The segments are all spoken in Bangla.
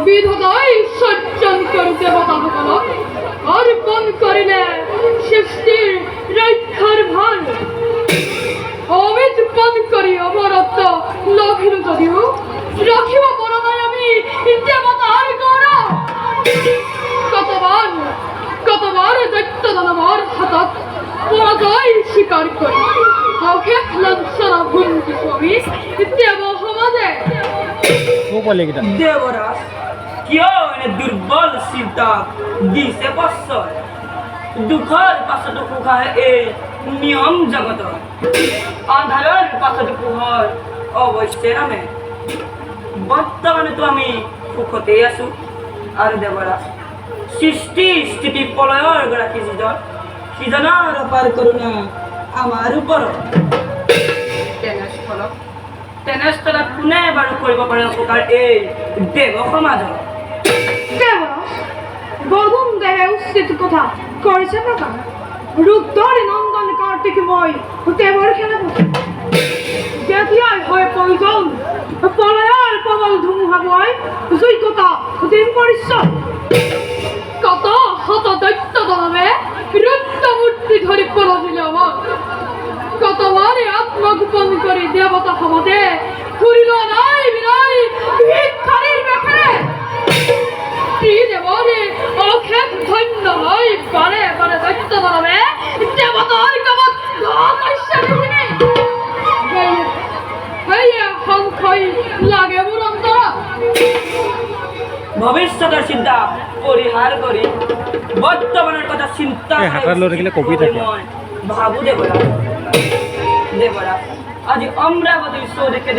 বিধাতাই সজ্জন করে দেবতা ভগবান অর্পণ করিলে সৃষ্টির রক্ষার ভার অমিত পান করি অমরত্ব লভিল যদিও রাখিব বরণায় আমি দেবতার গৌরব কতবার দৈত্য দানবর হাতত পরাজয় স্বীকার করি অখেত লাঞ্ছনা ভুঞ্জি স্বামী দেব সমাজে দেবরাজ কিয় এনে দুর্বল চিন্তা দিছে পশ্চয় দুখৰ পাছতো সুখায় এই নিয়ম জগত আন্ধাৰৰ পাছতো পোহৰ অৱশ্যে নামে বৰ্তমানেতো আমি সুখতেই আছো আৰু দেৱৰাজ সৃষ্টি স্থিতি প্ৰলয়ৰ গৰাকী সিজনৰ অপাৰ কৰোণা আমাৰ ওপৰত তেনেস্থলত কোনে বাৰু কৰিব পাৰে উপকাৰ এই দেৱ সমাজৰ গৌতম দেৱে উচিত কথা কৰিছে প্ৰকাশ ৰুদ্ৰৰ নন্দন কাৰ্তিক মই দেৱৰ খেলে যেতিয়াই হয় প্ৰয়োজন প্ৰলয়ৰ প্ৰবল ধুমুহা বয় যোগ্যতা দিন পৰিশ্ৰম কত শত দৈত্য দানৱে ৰুদ্ৰ মূৰ্তি ধৰি পৰজিলে আমাক কতবারে আত্মগোপন করে দেবতা সমাজে ফুরিল নাই বিনাই ভিক্ষারীর ব্যাপারে দেবরে অখেপ ধন্য হয় বারে বারে দৈত্য দানবে দেবতার কবচ ঘাকাইছে পৃথিবী হইয়া সংখ্যই লাগে মোর অন্তর ভবিষ্যতের চিন্তা পরিহার করি বর্তমানের কথা চিন্তা ভাবু দেবরা আজ অমরাবতীর শো দেখে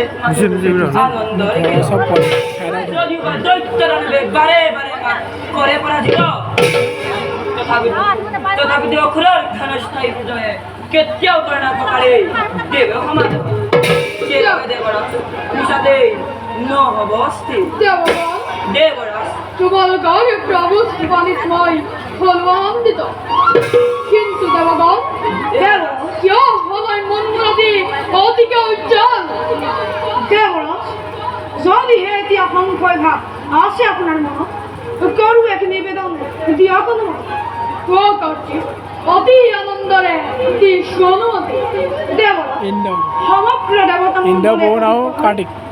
আনন্দ বারে বারে করে পরাজিত তথাপি অখুৰৰ ক্ষণস্থায়ী পূজনে কেতিয়াও কৰে না প্ৰকাৰে দেৱ সমাজ দেৱৰা পিছতে নহব অস্থিৰ দেৱৰাজ তোমালোকৰ প্ৰভু শিৱানীতময় হলো আনন্দিত কিন্তু দেৱগণ কিয় হলাই মনমুৰাতি অতিকে উজ্জ্বল দেৱৰাজ যদিহে এতিয়া সংশয় ভাৱ আছে আপোনাৰ মনত কৰো এক নিবেদন দিয়া কোনো অতি আনন্দৰে অনুমতি দেৱৰাজ সমগ্ৰ দেৱতা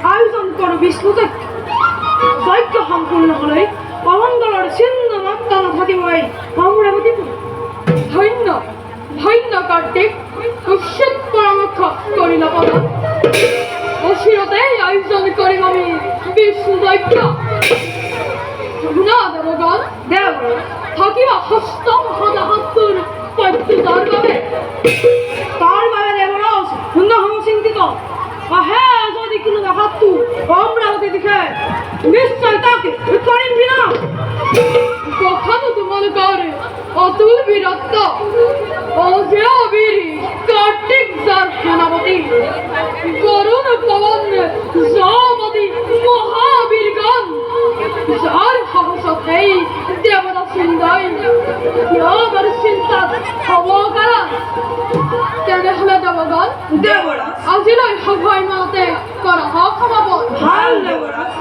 আয়োজন কৰো বিষ্ণু যজ্ঞ সম্পূৰ্ণ হলে অমংগলৰ চিহ্ন মাত্ৰ নাথাকিবই অমৰাৱতী ধন্য ধন্য কাৰ্তিক উচিত পৰামৰ্শ কৰিল প্ৰদান অচিৰতে আয়োজন কৰিম আমি বিষ্ণু যজ্ঞ শুনা দেৱগণ থাকিবা হস্ত মহাদাহৰ প্ৰত্যুতাৰ বাবে তাৰ বাবে দেৱৰাজ শূন্য সমচিন্তিত আহে যদি কোনো হাতটো অমৰাৱতী দিশে নিশ্চয় তাকে কৰিম বিনা কখনো তোমালোকৰ অতুল বীৰত্ব অজেয় বীর কার্তিক যার সেনাপতি করুণ পবন যমতি মহাবীরগণ যার সাহসতেই দেবতা চিন্তায় আমার চিন্তা হব কারণ তেনেহলে দেৱগণ দেৱৰাজ আজিলৈ সভাই মাতে কৰা হওক সমাপন ভাল দেৱৰাজ